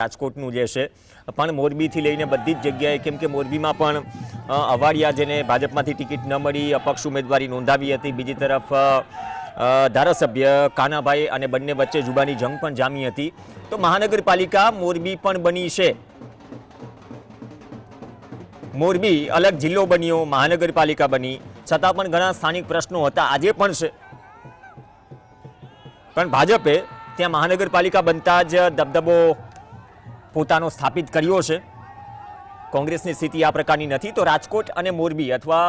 રાજકોટનું જે છે પણ મોરબીથી લઈને બધી જ જગ્યાએ, કેમ કે મોરબીમાં પણ અવાડિયા જેને ભાજપમાંથી ટિકિટ ન મળી અપક્ષ ઉમેદવારી નોંધાવી હતી, બીજી તરફ ધારાસભ્ય કાનાભાઈ અને બંને વચ્ચે જુબાની જંગ પણ જામી હતી. તો મહાનગરપાલિકા મોરબી પણ બની છે, મોરબી અલગ જિલ્લો બન્યો, મહાનગરપાલિકા બની, છતાં પણ ઘણા સ્થાનિક પ્રશ્નો હતા, આજે પણ છે. પણ ભાજપે ત્યાં મહાનગરપાલિકા બનતા જ દબદબો પોતાનો સ્થાપિત કર્યો છે. કોંગ્રેસની સ્થિતિ આ પ્રકારની નથી. તો રાજકોટ અને મોરબી અથવા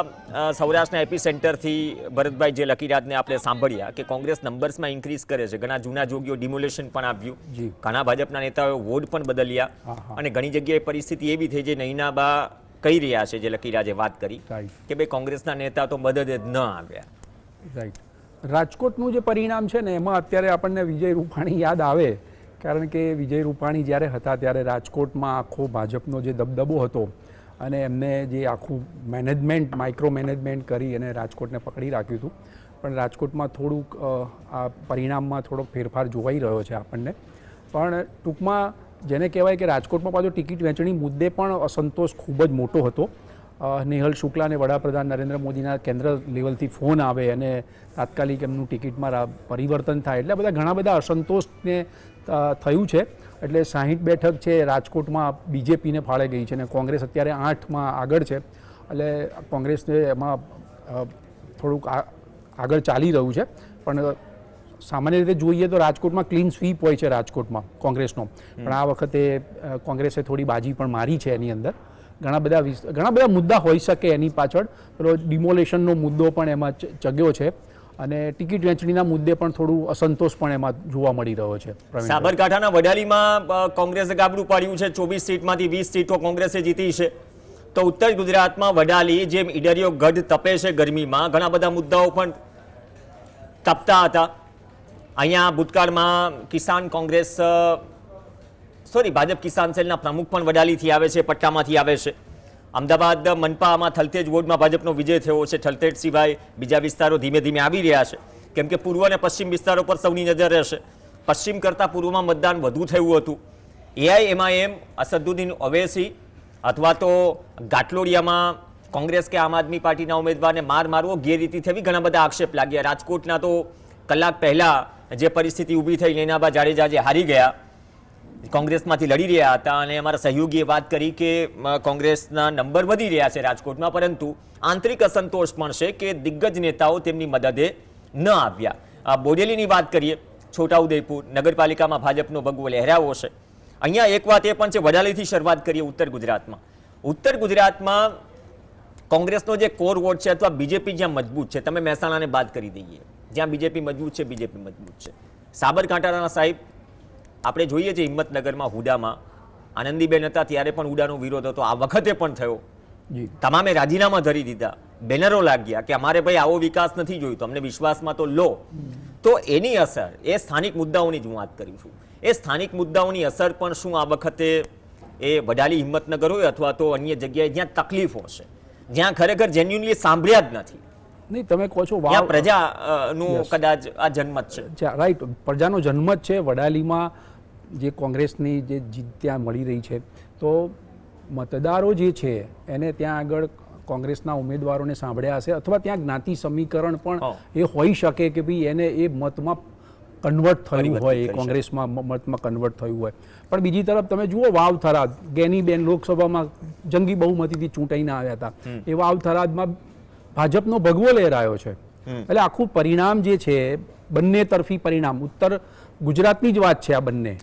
સૌરાષ્ટ્રના એપી સેન્ટરથી ભરતભાઈ જે લકીરાતને આપણે સાંભળ્યા કે કોંગ્રેસ નંબર્સમાં ઇન્ક્રીઝ કરે છે, ઘણા જૂના જોગીઓ ડિમોલેશન પણ આવ્યું, ઘણા ભાજપના નેતાઓએ વોર્ડ પણ બદલ્યા અને ઘણી જગ્યાએ પરિસ્થિતિ એવી થઈ જે નૈનાબા કહી રહ્યા છે, જે લકીરાજે વાત કરી કે ભાઈ કોંગ્રેસના નેતા તો મદદે જ ન આવ્યા. રાઈટ. રાજકોટનું જે પરિણામ છે ને એમાં અત્યારે આપણને વિજય રૂપાણી યાદ આવે, કારણ કે વિજય રૂપાણી જ્યારે હતા ત્યારે રાજકોટમાં આખો ભાજપનો જે દબદબો હતો અને એમને જે આખું મેનેજમેન્ટ માઇક્રો મેનેજમેન્ટ કરી અને રાજકોટને પકડી રાખ્યું હતું. પણ રાજકોટમાં થોડુંક આ પરિણામમાં થોડોક ફેરફાર જોવાઈ રહ્યો છે આપણને. પણ ટૂંકમાં જેને કહેવાય કે રાજકોટમાં પાછો ટિકિટ વહેંચણી મુદ્દે પણ અસંતોષ ખૂબ જ મોટો હતો. નેહલ શુક્લાને વડાપ્રધાન નરેન્દ્ર મોદીના કેન્દ્ર લેવલથી ફોન આવે અને તાત્કાલિક એમનું ટિકિટમાં પરિવર્તન થાય, એટલે બધા ઘણા બધા અસંતોષને થયું છે. એટલે 60 બેઠક છે રાજકોટમાં બીજેપીને ફાળે ગઈ છે અને કોંગ્રેસ અત્યારે 8માં આગળ છે. એટલે કોંગ્રેસને એમાં થોડુંક આગળ ચાલી રહ્યું છે. પણ સામાન્ય રીતે જોઈએ તો રાજકોટમાં ક્લીન સ્વીપ હોય છે રાજકોટમાં કોંગ્રેસનો, પણ આ વખતે કોંગ્રેસે થોડી બાજી પણ મારી છે. એની અંદર ઘણા બધા મુદ્દા હોઈ શકે એની પાછળ. પેલો ડિમોલેશનનો મુદ્દો પણ એમાં ચગ્યો છે અને ટિકિટ વહેંચણીના મુદ્દે પણ થોડું અસંતોષ પણ એમાં જોવા મળી રહ્યો છે. સાબરકાંઠાના વડાલીમાં કોંગ્રેસે ગાબડું પાડ્યું છે, 24 સીટમાંથી 20 સીટો કોંગ્રેસે જીતી છે. તો ઉત્તર ગુજરાતમાં વડાલી જેમ ઈડરિયો ગઢ તપે છે ગરમીમાં, ઘણા બધા મુદ્દાઓ પણ તપતા હતા. અહીંયા ભૂતકાળમાં ભાજપ કિસાન સેલના પ્રમુખ પણ વડાલીથી આવે છે, પટ્ટામાંથી આવે છે. અમદાવાદ મનપામાં થલતેજ વોર્ડમાં ભાજપનો વિજય થયો છે. થલતેજ સિવાય બીજા વિસ્તારો ધીમે ધીમે આવી રહ્યા છે, કેમ કે પૂર્વ અને પશ્ચિમ વિસ્તારો પર સૌની નજર રહેશે. પશ્ચિમ કરતાં પૂર્વમાં મતદાન વધુ થયું હતું. AIMIM અસદુદ્દીન ઓવૈસી અથવા તો ઘાટલોડિયામાં કોંગ્રેસ કે આમ આદમી પાર્ટીના ઉમેદવારને માર મારવો, ગેરરીતિ થવી, ઘણા બધા આક્ષેપ લાગ્યા. રાજકોટના તો કલાક પહેલા જે પરિસ્થિતિ ઊભી થઈ, નૈનાબા જાડેજા જે હારી ગયા, કોંગ્રેસમાંથી લડી રહ્યા હતા અને અમારા સહયોગીએ વાત કરી કે કોંગ્રેસના નંબર વધી રહ્યા છે રાજકોટમાં, પરંતુ આંતરિક અસંતોષ પણ છે કે દિગ્ગજ નેતાઓ તેમની મદદે ન આવ્યા. બોડેલીની વાત કરીએ, છોટાઉદેપુર નગરપાલિકામાં ભાજપનો ભગવો લહેરાવો છે. અહીંયા એક વાત એ પણ છે, વડાલીથી શરૂઆત કરીએ. ઉત્તર ગુજરાતમાં કોંગ્રેસનો જે કોર વોટ છે અથવા બીજેપી જ્યાં મજબૂત છે, તમે મહેસાણાને બાદ કરી દઈએ, જ્યાં બીજેપી મજબૂત છે. સાબરકાંઠાના સાહેબ આપણે જોઈએ છીએ હિંમતનગરમાં હુડામાં આનંદીબેન હતા ત્યારે પણ હુડાનો વિરોધ હતો, આ વખતે પણ થયો. તમામે રાજીનામા ધરી દીધા, બેનરો લાગ્યા કે અમારે ભાઈ આવો વિકાસ નથી જોઈતો, અમને વિશ્વાસમાં તો લો. તો એની અસર, એ સ્થાનિક મુદ્દાઓની જ હું વાત કરું છું, એ સ્થાનિક મુદ્દાઓની અસર પણ શું આ વખતે એ વડાલી હિંમતનગર હોય અથવા તો અન્ય જગ્યાએ જ્યાં તકલીફો છે, જ્યાં ખરેખર જેન્યુઅનલી સાંભળ્યા જ નથી, નહીં તમે કહો છો પ્રજાનું કદાચ આ જન્મત છે. રાઈટ, પ્રજાનો જન્મ જ છે. વડાલીમાં જે કોંગ્રેસની જે જીત ત્યાં મળી રહી છે, તો મતદારો જે છે એને ત્યાં આગળ કોંગ્રેસના ઉમેદવારોને સાંભળ્યા હશે, અથવા ત્યાં જ્ઞાતિ સમીકરણ પણ એ હોઈ શકે કે ભાઈ એને એ મતમાં કન્વર્ટ થયું હોય, એ કોંગ્રેસમાં મતમાં કન્વર્ટ થયું હોય. પણ બીજી તરફ તમે જુઓ વાવ થરાદ, ગેનીબેન લોકસભામાં જંગી બહુમતીથી ચૂંટાઈને આવ્યા હતા, એ વાવ થરાદમાં ભાજપનો ભગવો લહેરાયો છે. એટલે આખું પરિણામ જે છે બંને તરફી પરિણામ, ઉત્તર ગુજરાતની જ વાત છે આ બંને.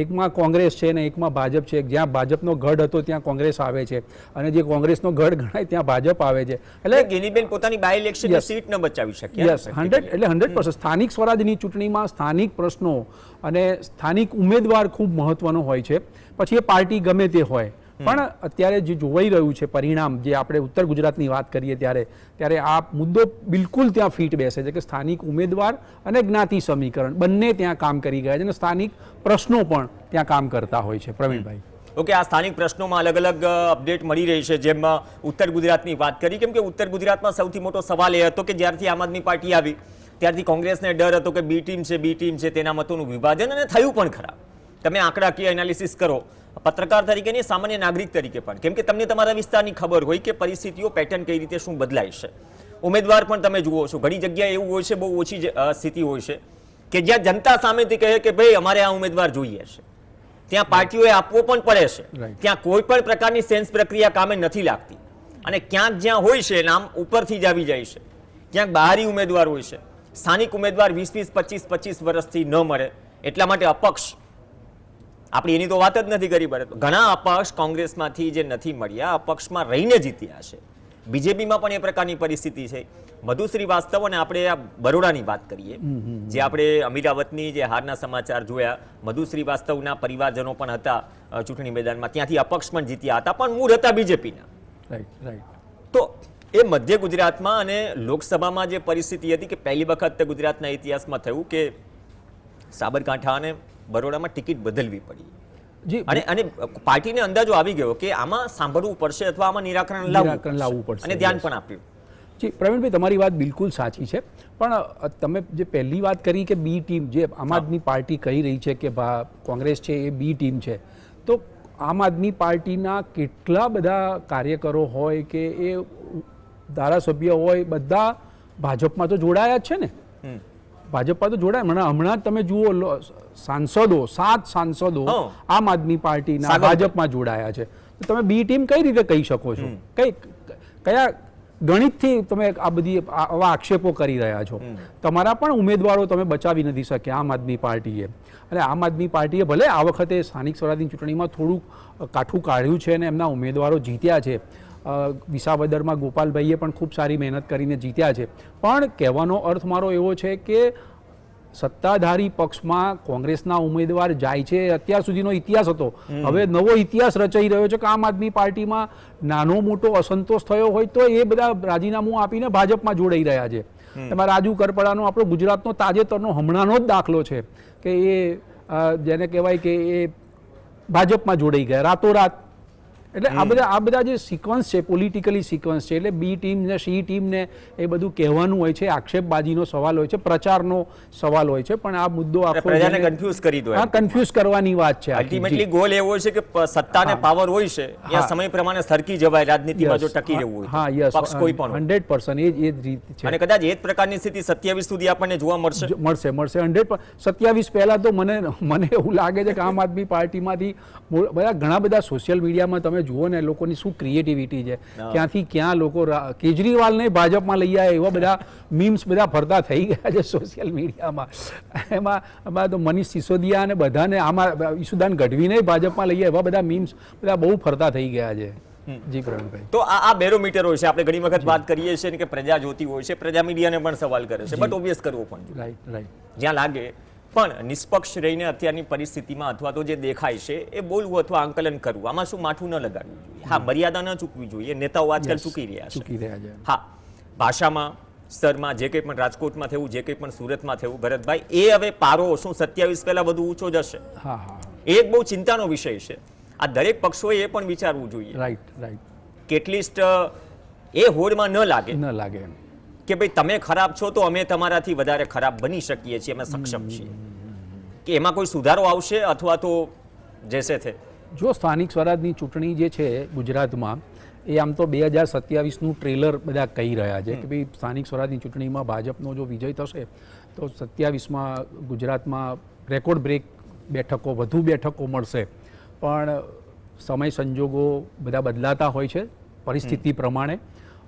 એકમાં કોંગ્રેસ છે ને એકમાં ભાજપ છે. જ્યાં ભાજપનો ગઢ હતો ત્યાં કોંગ્રેસ આવે છે અને જે કોંગ્રેસનો ગઢ ગણાય ત્યાં ભાજપ આવે છે. એટલે ગેનીબેન પોતાની બાય ઇલેક્શનની સીટ ન બચાવી શક્યા. યસ, 100% સ્થાનિક સ્વરાજની ચૂંટણીમાં સ્થાનિક પ્રશ્નો અને સ્થાનિક ઉમેદવાર ખૂબ મહત્વનો હોય છે, પછી એ પાર્ટી ગમે તે હોય. પણ અત્યારે જે જોવાઈ રહ્યું છે પરિણામ, જે આપણે ઉત્તર ગુજરાતની વાત કરીએ ત્યારે આ મુદ્દો બિલકુલ ત્યાં ફિટ બેસે છે કે સ્થાનિક ઉમેદવાર અને જ્ઞાતિ સમીકરણ બંને ત્યાં કામ કરી ગયા છે અને સ્થાનિક પ્રશ્નો પણ ત્યાં કામ કરતા હોય છે. પ્રવીણભાઈ, ઓકે, આ સ્થાનિક પ્રશ્નોમાં અલગ અલગ અપડેટ મળી રહી છે. જેમ ઉત્તર ગુજરાતની વાત કરી, કેમ કે ઉત્તર ગુજરાતમાં સૌથી મોટો સવાલ એ હતો કે જ્યારથી આમ આદમી પાર્ટી આવી ત્યારથી કોંગ્રેસને ડર હતો કે બી ટીમ છે તેના મતોનું વિભાજન, અને થયું પણ ખરા. તમે આંકડાકીય એનાલિસિસ કરો, પત્રકાર તરીકે નહીં, સામાન્ય નાગરિક તરીકે પણ, કેમ કે તમને તમારા વિસ્તારની ખબર હોય કે પરિસ્થિતિઓ પેટર્ન કઈ રીતે શું બદલાય છે. ઉમેદવાર પણ તમે જુઓ છો, ઘણી જગ્યાએ એવું હોય છે, બહુ ઓછી સ્થિતિ હોય છે કે જ્યાં જનતા સામેથી કહે કે ભાઈ અમારે આ ઉમેદવાર જોઈએ છે, ત્યાં પાર્ટીઓએ આપવો પણ પડે છે, ત્યાં કોઈ પણ પ્રકારની સેન્સ પ્રક્રિયા કામે નથી લાગતી. અને ક્યાંક જ્યાં હોય છે નામ ઉપરથી જ આવી જાય છે, ક્યાંક બહારી ઉમેદવાર હોય છે, સ્થાનિક ઉમેદવાર 20-20, 25-25 વર્ષથી ન મળે, એટલા માટે અપક્ષ, આપણે એની તો વાત જ નથી કરી પડે, ઘણા અપક્ષ કોંગ્રેસમાંથી જે નથી મળ્યા, અપક્ષમાં રહીને જીત્યા છે. બીજેપીમાં પણ એ પ્રકારની પરિસ્થિતિ છે. મધુ શ્રીવાસ્તવ, અને આપણે આ બરોડાની વાત કરીએ, જે આપણે અમીરાવતની જે હારના સમાચાર જોયા, મધુ શ્રીવાસ્તવના પરિવારજનો પણ હતા ચૂંટણી મેદાનમાં, ત્યાંથી અપક્ષ પણ જીત્યા હતા, પણ મૂળ હતા બીજેપીના. તો એ મધ્ય ગુજરાતમાં અને લોકસભામાં જે પરિસ્થિતિ હતી કે પહેલી વખત ગુજરાતના ઇતિહાસમાં થયું કે સાબરકાંઠા અને બરોડામાં ટિકિટ બદલવી પડી. અને પાર્ટીને અંદાજો આવી ગયો કે આમાં સાંભળવું પડશે અથવા આમાં નિરાકરણ લાવવું પડશે, અને ધ્યાન પણ આપ્યું. જી પ્રવીણભાઈ, તમારી વાત બિલકુલ સાચી છે, પણ તમે જે પહેલી વાત કરી કે બી ટીમ, જે આમ આદમી પાર્ટી કહી રહી છે કે કોંગ્રેસ છે એ બી ટીમ છે, તો આમ આદમી પાર્ટીના કેટલા બધા કાર્યકરો હોય કે એ ધારાસભ્ય હોય, બધા ભાજપમાં તો જોડાયા જ છે ને. ભાજપમાં તો જોડાય. હમણાં જ તમે જુઓ, સાંસદો 7 સાંસદો આમ આદમી પાર્ટીના ભાજપમાં જોડાયા છે. તો તમે બી ટીમ કઈ રીતે કહી શકો છો? કયા ગણિતથી તમે આ બધી આવા આક્ષેપો કરી રહ્યા છો? તમારા પણ ઉમેદવારો તમે બચાવી નથી શક્યા આમ આદમી પાર્ટીએ. અને આમ આદમી પાર્ટીએ ભલે આ વખતે સ્થાનિક સ્વરાજની ચૂંટણીમાં થોડુંક કાઠું કાઢ્યું છે અને એમના ઉમેદવારો જીત્યા છે. વિસાવદરમાં ગોપાલભાઈએ પણ ખૂબ સારી મહેનત કરીને જીત્યા છે, પણ કહેવાનો અર્થ મારો એવો છે કે સત્તાધારી પક્ષમાં કોંગ્રેસના ઉમેદવાર જાય છે, અત્યાર સુધીનો ઇતિહાસ હતો. હવે નવો ઇતિહાસ રચાઈ રહ્યો છે કે આમ આદમી પાર્ટીમાં નાનો મોટો અસંતોષ થયો હોય તો એ બધા રાજીનામું આપીને ભાજપમાં જોડાઈ રહ્યા છે. એમાં રાજુ કરપડાનો આપણો ગુજરાતનો તાજેતરનો હમણાંનો જ દાખલો છે કે એ જેને કહેવાય કે એ ભાજપમાં જોડાઈ ગયા રાતોરાત. એટલે આ બધા જે સિક્વન્સ છે, પોલિટિકલી સિક્વન્સ છે, એટલે બી ટીમ ને સી ટીમ ને એ બધું કહેવાનું હોય છે, આક્ષેપબાજીનો સવાલ હોય છે, પ્રચારનો સવાલ હોય છે, પણ આ મુદ્દો પ્રજાને કન્ફ્યુઝ કરી દો. કન્ફ્યુઝ કરવાની વાત છે. અલ્ટિમેટલી ગોલ એવો છે કે સત્તા ને પાવર હોય છે, એ સમય પ્રમાણે સરકી જવાય રાજનીતિમાં જો ટકી રહેવું હોય. હા, યસ, પક્ષ કોઈ પણ 100% એ જ રીત છે. અને કદાચ એ જ પ્રકારની સ્થિતિ 27 સુધી આપણને જોવા મળશે. 100%. 27 પહેલા તો મને એવું લાગે છે કે આમ આદમી પાર્ટીમાંથી ઘણા બધા સોશિયલ મીડિયામાં તમે જુઓ ને લોકોની શું ક્રિએટિવિટી છે, ક્યાંથી ક્યાં લોકો કેજરીવાલને ભાજપમાં લઈ આવ્યા એવા બધા મીમ્સ બધા ફરતા થઈ ગયા છે સોશિયલ મીડિયામાં. એમાં તો મનીષ સિસોદિયા અને બધાને, આમાં ઈસુદાન ગઢવીને ભાજપમાં લઈ આવ્યા એવા બધા મીમ્સ બધા બહુ ફરતા થઈ ગયા છે. જી પ્રવીણભાઈ, તો આ બેરોમીટર હોય છે. આપણે ઘણી વખત વાત કરીએ છીએ કે પ્રજા જોતી હોય છે, પ્રજા મીડિયાને પણ સવાલ કરે છે, બટ ઓબ્વિયસ કરવો પણ રાઈટ જ્યાં લાગે. પણ નિષ્પક્ષ રહીને અત્યારની પરિસ્થિતિમાં અથવા તો જે દેખાય છે એ બોલવું અથવા આંકલન કરવું, આમાં શું માઠું ન લગાડવું જોઈએ. હા, મર્યાદા ન ચૂકવી જોઈએ. નેતાઓ આજકાલ ચૂકી રહ્યા છે. હા, ભાષામાં સ્તરમાં જે કંઈ પણ રાજકોટમાં થયું, જે કંઈ પણ સુરતમાં થયું, ભરતભાઈ, એ હવે પારો શું 27 પહેલા વધુ ઊંચો જશે? એ એક બહુ ચિંતાનો વિષય છે. આ દરેક પક્ષોએ એ પણ વિચારવું જોઈએ. રાઈટ. કેટલીસ્ટ એ હોડમાં ન લાગે કે ભાઈ તમે ખરાબ છો તો અમે તમારાથી વધારે ખરાબ બની શકીએ છીએ, અમે સક્ષમ છીએ, કે એમાં કોઈ સુધારો આવશે અથવા તો જેસે થે. જો સ્થાનિક સ્વરાજની ચૂંટણી જે છે ગુજરાતમાં, એ આમ તો 2027નું ટ્રેલર બધા કહી રહ્યા છે કે ભાઈ સ્થાનિક સ્વરાજની ચૂંટણીમાં ભાજપનો જો વિજય થશે તો 27માં ગુજરાતમાં રેકોર્ડ બ્રેક બેઠકો, વધુ બેઠકો મળશે. પણ સમય સંજોગો બધા બદલાતા હોય છે પરિસ્થિતિ પ્રમાણે.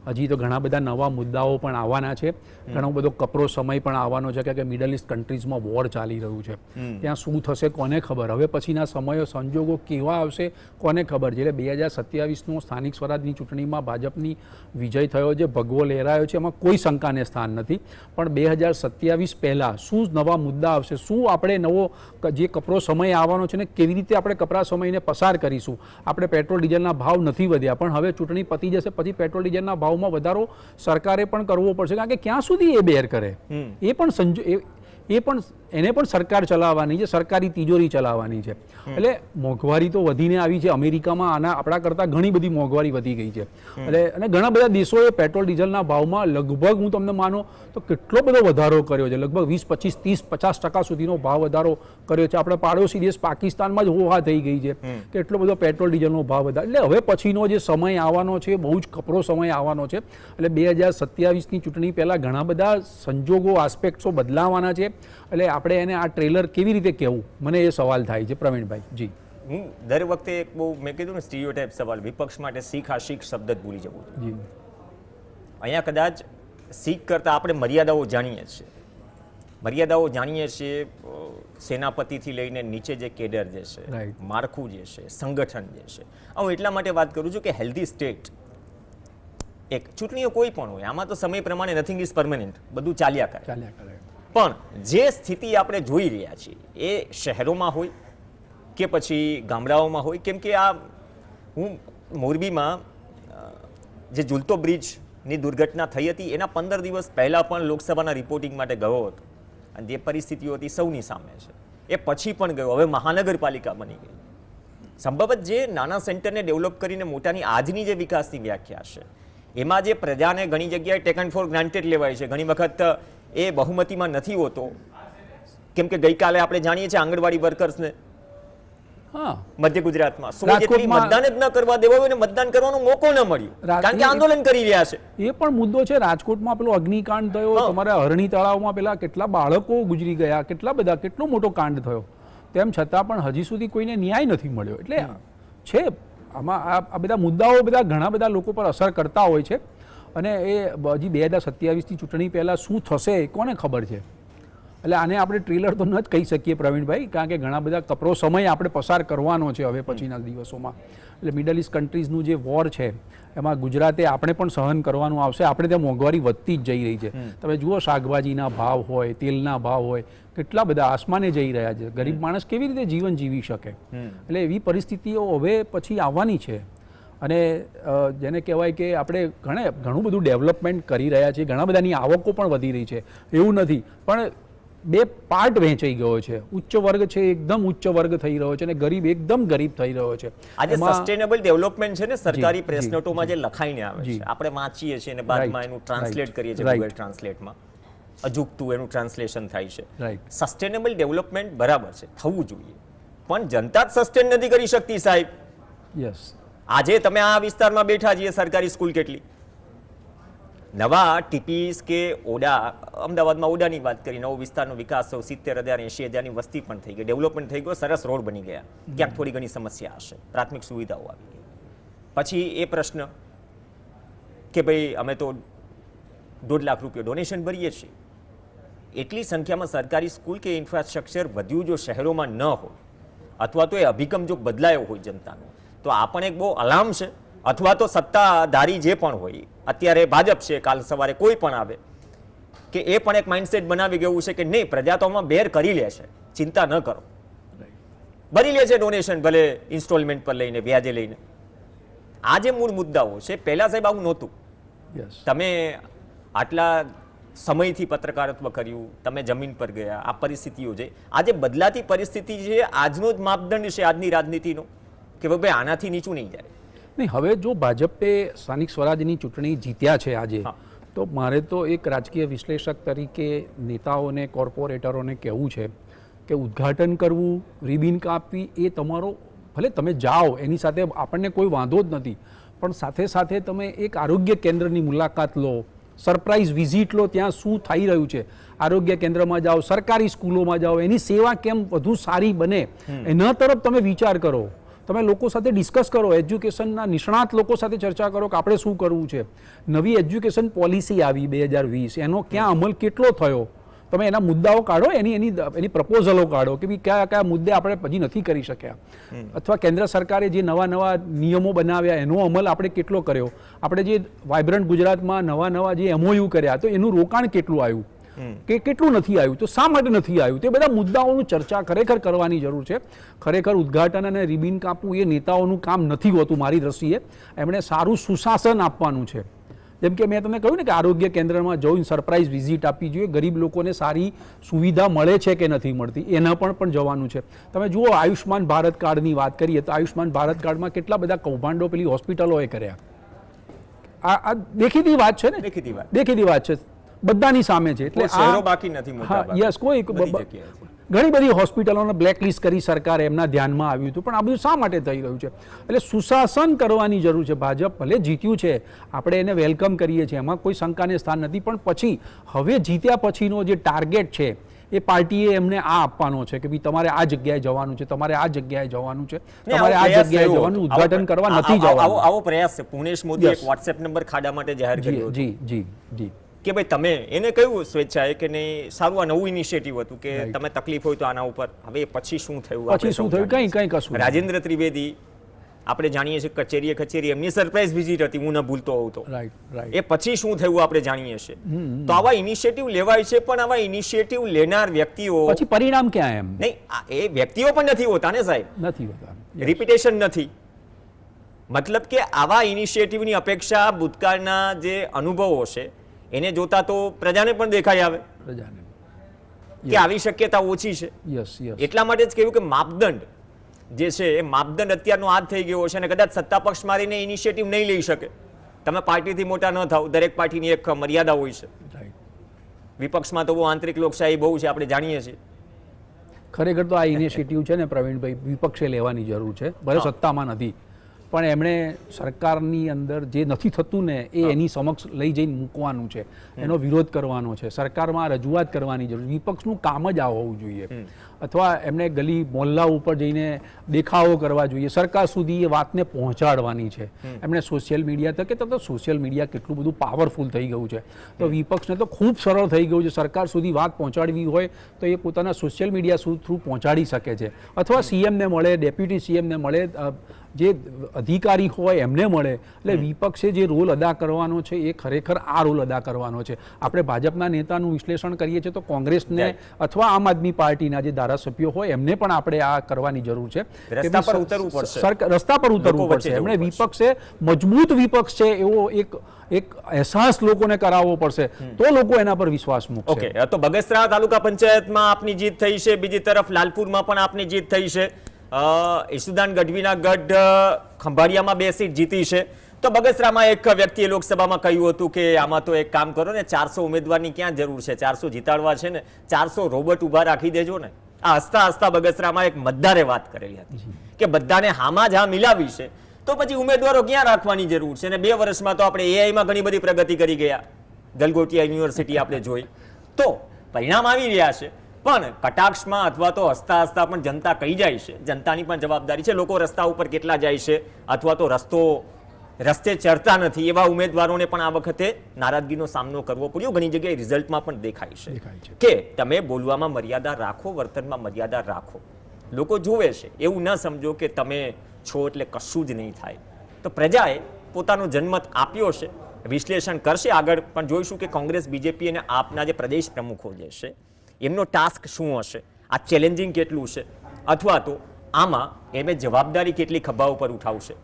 હજી તો ઘણા બધા નવા મુદ્દાઓ પણ આવવાના છે, ઘણો બધો કપરો સમય પણ આવવાનો છે કે મિડલ ઇસ્ટ કન્ટ્રીઝમાં વોર ચાલી રહ્યું છે, ત્યાં શું થશે કોને ખબર. હવે પછીના સમયો સંજોગો કેવા આવશે કોને ખબર છે. એટલે 2027નો સ્થાનિક સ્વરાજની ચૂંટણીમાં ભાજપની વિજય થયો છે, ભગવો લહેરાયો છે, એમાં કોઈ શંકાને સ્થાન નથી. પણ 2027 પહેલાં શું નવા મુદ્દા આવશે, શું આપણે નવો જે કપરો સમય આવવાનો છે ને કેવી રીતે આપણે કપરા સમયને પસાર કરીશું. આપણે પેટ્રોલ ડીઝલના ભાવ નથી વધ્યા, પણ હવે ચૂંટણી પતી જશે પછી પેટ્રોલ ડીઝલના ભાવમાં વધારો સરકારે પણ કરવો પડશે, કારણ કે ક્યાં સુધી એ બેર કરે. એ પણ એને પણ સરકાર ચલાવવાની છે, સરકારી તિજોરી ચલાવવાની છે. એટલે મોંઘવારી તો વધીને આવી છે. અમેરિકામાં આના આપણા કરતાં ઘણી બધી મોંઘવારી વધી ગઈ છે. એટલે અને ઘણા બધા દેશોએ પેટ્રોલ ડીઝલના ભાવમાં લગભગ હું તમને માનો તો કેટલો બધો વધારો કર્યો છે. લગભગ 20, 25, 30, 50% સુધીનો ભાવ વધારો કર્યો છે. આપણે પાડોશી દેશ પાકિસ્તાનમાં જ હોહા થઈ ગઈ છે કે એટલો બધો પેટ્રોલ ડીઝલનો ભાવ વધારે. એટલે હવે પછીનો જે સમય આવવાનો છે બહુ જ કપરો સમય આવવાનો છે. એટલે 2027ની ચૂંટણી પહેલાં ઘણા બધા સંજોગો આસ્પેક્ટ્સો બદલાવાના છે. એટલે આપણે એને આ ટ્રેલર કેવી રીતે કહેવું, મને એ સવાલ થાય છે પ્રવીણભાઈ. જી, હું દર વખતે એક બહુ મેં કીધું ને સ્ટીરિયોટાઇપ સવાલ, વિપક્ષ માટે શીખ આશીખ શબ્દ જ ભૂલી જવું. જી, અહીંયા કદાચ શીખ કરતાં આપણે મર્યાદાઓ જાણીએ છીએ. મર્યાદાઓ જાણીએ છીએ સેનાપતિથી લઈને નીચે જે કેડર જે છે, Right. માળખું જે છે, સંગઠન જે છે. હું એટલા માટે વાત કરું છું કે હેલ્ધી સ્ટેટ એક ચૂંટણીઓ કોઈ પણ હોય, આમાં તો સમય પ્રમાણે નથિંગ ઇઝ પરમેનન્ટ, બધું ચાલ્યા કરે. ચાલ્યા કરે. પણ જે સ્થિતિ આપણે જોઈ રહ્યા છીએ એ શહેરોમાં હોય કે પછી ગામડાઓમાં હોય, કેમ કે આ હું મોરબીમાં જે ઝૂલતો બ્રિજની દુર્ઘટના થઈ હતી એના 15 દિવસ પહેલાં પણ લોકસભાના રિપોર્ટિંગ માટે ગયો હતો અને જે પરિસ્થિતિઓ હતી સૌની સામે છે. એ પછી પણ ગયો, હવે મહાનગરપાલિકા બની ગઈ. સંભવત જે નાના સેન્ટરને ડેવલપ કરીને મોટાની આજની જે વિકાસની વ્યાખ્યા છે એમાં જે પ્રજાને ઘણી જગ્યાએ ટેકન ફોર ગ્રાન્ટેડ લેવાય છે, ઘણી વખત એ બહુમતીમાં નથી હોતો. કેમ કે ગઈકાલે આપણે જાણીએ છીએ આંગણવાડી વર્કર્સને મધ્ય ગુજરાતમાં મતદાન જ ન કરવા દેવા હોય ને મતદાન કરવાનો મોકો ન મળ્યો કારણ કે આંદોલન કરી રહ્યા છે. એ પણ મુદ્દો છે. રાજકોટમાં પેલો અગ્નિકાંડ થયો, તમારા હરણી તળાવમાં પેલા કેટલા બાળકો ગુજરી ગયા, કેટલો મોટો કાંડ થયો, તેમ છતાં પણ હજી સુધી કોઈને ન્યાય નથી મળ્યો. એટલે છે આમાં આ બધા મુદ્દાઓ બધા ઘણા બધા લોકો પર અસર કરતા હોય છે. અને એ હજી 2027ની ચૂંટણી પહેલાં શું થશે કોને ખબર છે. એટલે આને આપણે ટ્રેલર તો ન જ કહી શકીએ પ્રવીણભાઈ, કારણ કે ઘણા બધા કપરો સમય આપણે પસાર કરવાનો છે હવે પછીના દિવસોમાં. એટલે મિડલ ઇસ્ટ કન્ટ્રીઝનું જે વોર છે એમાં ગુજરાતે આપણે પણ સહન કરવાનું આવશે. આપણે ત્યાં મોંઘવારી વધતી જ જઈ રહી છે. તમે જુઓ શાકભાજીના ભાવ હોય, તેલના ભાવ હોય, કેટલા બધા આસમાને જઈ રહ્યા છે. ગરીબ માણસ કેવી રીતે જીવન જીવી શકે. એટલે એવી પરિસ્થિતિઓ હવે પછી આવવાની છે. અને જેને કહેવાય કે આપણે ઘણું બધું ડેવલપમેન્ટ કરી રહ્યા છીએ, ઘણા બધાની આવકો પણ વધી રહી છે, એવું નથી. પણ બે પાર્ટ વહેંચાઈ ગયો છે. ઉચ્ચ વર્ગ છે એકદમ ઉચ્ચ વર્ગ થઈ રહ્યો છે અને ગરીબ એકદમ ગરીબ થઈ રહ્યો છે. આજે સસ્ટેનેબલ ડેવલપમેન્ટ છે ને સરકારી પ્રેસ નોટોમાં જે લખાઈને આવે છે, આપણે વાંચીએ છીએ અને બાદમાં એનું ટ્રાન્સલેટ કરીએ છીએ ગૂગલ ટ્રાન્સલેટમાં, અજુકતું એનું ટ્રાન્સલેશન થાય છે. સસ્ટેનેબલ ડેવલપમેન્ટ બરાબર છે, થવું જોઈએ, પણ જનતા જ સસ્ટેન નથી કરી શકતી સાહેબ. યસ, આજે તમે આ વિસ્તારમાં બેઠા છીએ, સરકારી સ્કૂલ કેટલી નવા ટીપીસ કે ઓડા, અમદાવાદમાં ઓડાની વાત કરી, નવો વિસ્તારનો વિકાસ થયો, 70,000 80,000ની વસ્તી પણ થઈ ગઈ, ડેવલપમેન્ટ થઈ ગયો, સરસ રોડ બની ગયા. ક્યાંક થોડી ઘણી સમસ્યા હશે, પ્રાથમિક સુવિધાઓ આવી ગઈ. પછી એ પ્રશ્ન કે ભાઈ અમે તો 1.5 લાખ રૂપિયા ડોનેશન ભરીએ છીએ. એટલી સંખ્યામાં સરકારી સ્કૂલ કે ઇન્ફ્રાસ્ટ્રક્ચર વધ્યું જો શહેરોમાં ન હોય, અથવા તો એ અભિગમ જો બદલાયો હોય જનતાનો, તો આ પણ એક બહુ અલાર્મ છે. અથવા તો સત્તાધારી જે પણ હોય, અત્યારે ભાજપ છે, કાલ સવારે કોઈ પણ આવે, કે એ પણ એક માઇન્ડસેટ બનાવી ગયું છે કે નહીં, પ્રજા તો આમાં બેર કરી લે છે, ચિંતા ન કરો, ભરી લે છે ડોનેશન, ભલે ઇન્સ્ટોલમેન્ટ પર લઈને, વ્યાજે લઈને. આ જે મૂળ મુદ્દાઓ છે, પહેલા સાહેબ આવું નહોતું. તમે આટલા સમયથી પત્રકારત્વ કર્યું, તમે જમીન પર ગયા, આ પરિસ્થિતિઓ છે, આજે બદલાતી પરિસ્થિતિ છે, આજનો જ માપદંડ છે આજની રાજનીતિનો કે ભાઈ આનાથી નીચું નહીં જાય. નહીં, હવે જો ભાજપે સ્થાનિક સ્વરાજની ચૂંટણી જીત્યા છે આજે, તો મારે તો એક રાજકીય વિશ્લેષક તરીકે નેતાઓને, કોર્પોરેટરોને કહેવું છે કે ઉદ્ઘાટન કરવું, રિબિન કાપવી એ તમારો, ભલે તમે જાઓ એની સાથે આપણને કોઈ વાંધો જ નથી, પણ સાથે સાથે તમે એક આરોગ્ય કેન્દ્રની મુલાકાત લો, સરપ્રાઇઝ વિઝિટ લો, ત્યાં શું થઈ રહ્યું છે, આરોગ્ય કેન્દ્રમાં જાઓ, સરકારી સ્કૂલોમાં જાઓ, એની સેવા કેમ વધુ સારી બને એના તરફ તમે વિચાર કરો. તમે લોકો સાથે ડિસ્કસ કરો, એજ્યુકેશનના નિષ્ણાત લોકો સાથે ચર્ચા કરો કે આપણે શું કરવું છે. નવી એજ્યુકેશન પોલિસી આવી 2020, એનો ક્યાં અમલ કેટલો થયો, તમે એના મુદ્દાઓ કાઢો, એની પ્રપોઝલો કાઢો કે ભાઈ કયા કયા મુદ્દે આપણે હજી નથી કરી શક્યા, અથવા કેન્દ્ર સરકારે જે નવા નિયમો બનાવ્યા એનો અમલ આપણે કેટલો કર્યો, આપણે જે વાઇબ્રન્ટ ગુજરાતમાં નવા જે MOU કર્યા તો એનું રોકાણ કેટલું આવ્યું કે કેટલું નથી આવ્યું, તો શા માટે નથી આવ્યું, તે બધા મુદ્દાઓનું ચર્ચા ખરેખર કરવાની જરૂર છે. ખરેખર ઉદ્ઘાટન અને રિબિન કાપવું એ નેતાઓનું કામ નથી હોતું મારી દ્રષ્ટિએ. એમણે સારું સુશાસન આપવાનું છે, જેમ કે મેં તમને કહ્યું ને કે આરોગ્ય કેન્દ્રમાં જઈને સરપ્રાઇઝ વિઝિટ આપવી જોઈએ, ગરીબ લોકોને સારી સુવિધા મળે છે કે નથી મળતી એના પણ જવાનું છે. તમે જુઓ આયુષ્માન ભારત કાર્ડની વાત કરીએ તો આયુષ્માન ભારત કાર્ડમાં કેટલા બધા કૌભાંડો પેલી હોસ્પિટલોએ કર્યા. આ દેખીતી વાત છે ને, દેખીતી વાત છે, બધાની સામે છે. એટલે શહેરો બાકી નથી મોટા ભાગે. યસ, કોઈ ઘણી બધી હોસ્પિટલોને બ્લેકલિસ્ટ કરી સરકારે, એમના ધ્યાનમાં આવ્યું હતું. પણ આ બધું શા માટે થઈ રહ્યું છે? એટલે સુશાસન કરવાની જરૂર છે. ભાજપ ભલે જીત્યું છે, આપણે એને વેલકમ કરીએ છીએ, એમાં કોઈ શંકાને સ્થાન નથી, પણ પછી હવે જીત્યા પછીનો જે ટાર્ગેટ છે એ પાર્ટીએ એમને આ આપવાનો છે કે ભાઈ તમારે આ જગ્યાએ જવાનું છે, તમારે આ જગ્યાએ જવાનું છે, તમારે આ જગ્યાએ જવાનું, ઉદ્ઘાટન કરવા નથી જવાનું. આવો પ્રયાસ છે. પુનેશ મોદી એક વોટ્સએપ નંબર ખાડા માટે જાહેર કર્યો. જી જી જી કે ભાઈ તમે એને કહ્યું સ્વેચ્છાએ કે નહીં, સારું આ નવું ઇનિશિયેટિવ હતું કે તમે તકલીફ હોય તો આના ઉપર. હવે પછી શું થયું? પછી શું થયું? કઈ કશું. રાજેન્દ્ર ત્રિવેદી આપણે જાણીએ છીએ કચેરી એમની સરપ્રાઇઝ વિઝિટ હતી, હું ન ભૂલતો હોઉં તો. એ પછી શું થયું આપણે જાણીએ છીએ. તો આવા ઇનિશિયેટિવ લેવાય છે, પણ આવા ઇનિશિયેટિવ લેનાર વ્યક્તિઓ પછી પરિણામ ક્યાં એમ નહીં, એ વ્યક્તિઓ પણ નથી હોતા ને સાહેબ, નથી હોતા, રિપીટેશન નથી. મતલબ કે આવા ઇનિશિયેટિવની અપેક્ષા ભૂતકાળના જે અનુભવો છે એને જોતા તો પ્રજાને પણ દેખાઈ આવે કે આવી શક્યતા ઓછી છે. એટલા માટે જ કહ્યું કે માપદંડ જે છે એ માપદંડ અત્યારનો આ થઈ ગયો છે અને કદાચ સત્તા પક્ષ મારીને ઇનિશિયેટિવ નહીં લઈ શકે. તમે પાર્ટીથી મોટા ન થાવ, દરેક પાર્ટીની એક મર્યાદા હોય છે. વિપક્ષમાં તો બહુ આંતરિક લોકશાહી બહુ છે, આપણે જાણીએ છીએ. ખરેખર તો આ ઇનિશિયેટિવ છે ને પ્રવીણભાઈ, વિપક્ષે લેવાની જરૂર છે, ભલે સત્તામાં નથી, પણ એમણે સરકારની અંદર જે નથી થતું ને એ એની સમક્ષ લઈ જઈને મૂકવાનું છે, એનો વિરોધ કરવાનો છે, સરકારમાં રજૂઆત કરવાની જરૂર. વિપક્ષનું કામ જ આ હોવું જોઈએ. અથવા એમણે ગલી મોહલ્લા ઉપર જઈને દેખાવો કરવા જોઈએ, સરકાર સુધી એ વાતને પહોંચાડવાની છે. એમણે સોશિયલ મીડિયા તકે તો સોશિયલ મીડિયા કેટલું બધું પાવરફુલ થઈ ગયું છે, તો વિપક્ષને તો ખૂબ સરળ થઈ ગયું છે. સરકાર સુધી વાત પહોંચાડવી હોય તો એ પોતાના સોશિયલ મીડિયા થ્રુ પહોંચાડી શકે છે, અથવા સીએમને મળે, ડેપ્યુટી સીએમને મળે, જે અધિકારી હોય એમને મળે. એટલે વિપક્ષે જે રોલ અદા કરવાનો છે એ ખરેખર આ રોલ અદા કરવાનો છે. આપણે ભાજપના નેતાનું વિશ્લેષણ કરીએ છીએ તો કોંગ્રેસને અથવા આમ આદમી પાર્ટીના જે ધારાસભ્યો હોય એમને પણ આપણે આ કરવાની જરૂર છે. રસ્તા પર ઉતરવું પડશે. એમણે વિપક્ષે મજબૂત વિપક્ષ છે એવો એક અહેસાસ લોકોને કરાવવો પડશે, તો લોકો એના પર વિશ્વાસ મૂકશે. ઓકે, તો બગસરા તાલુકા પંચાયતમાં આપની જીત થઈ છે, બીજી તરફ લાલપુરમાં પણ આપની જીત થઈ છે, ઈસુદાન ગઢવીના ગઢ ખંભાળિયામાં 2 સીટ જીતી છે. તો બગસરામાં એક વ્યક્તિએ લોકસભામાં કહ્યું હતું કે આમાં તો એક કામ કરો ને, 400 ઉમેદવારની ક્યાં જરૂર છે, 400 જીતાડવા છે ને 400 રોબોટ ઉભા રાખી દેજો ને. આ હસતા હસતા બગસરામાં એક મતદારે વાત કરેલી હતી કે બધાને હામાં જ હા મિલાવી છે તો પછી ઉમેદવારો ક્યાં રાખવાની જરૂર છે. અને 2 વર્ષમાં તો આપણે એઆઈમાં ઘણી બધી પ્રગતિ કરી ગયા, ગલગોટિયા યુનિવર્સિટી આપણે જોઈ, તો પરિણામ આવી રહ્યા છે. પણ કટાક્ષમાં અથવા તો હસતા હસતા પણ જનતા કહી જાય છે, જનતાની પણ જવાબદારી છે. લોકો રસ્તા ઉપર કેટલા જાય છે અથવા તો રસ્તે ચડતા નથી, એવા ઉમેદવારોને પણ આ વખતે નારાજગીનો સામનો કરવો પડ્યો. ઘણી જગ્યાએ રિઝલ્ટમાં પણ દેખાય છે કે તમે બોલવામાં મર્યાદા રાખો, વર્તનમાં મર્યાદા રાખો. લોકો જોવે છે, એવું ન સમજો કે તમે છો એટલે કશું જ નહીં થાય. તો પ્રજાએ પોતાનો જનમત આપ્યો છે, વિશ્લેષણ કરશે. આગળ પણ જોઈશું કે કોંગ્રેસ, બીજેપી અને આપના જે પ્રદેશ પ્રમુખો જે છે એમનો ટાસ્ક શું હશે, આ ચેલેન્જિંગ કેટલું છે, અથવા તો આમાં એમે જવાબદારી કેટલી ખભા ઉપર ઉઠાવશે.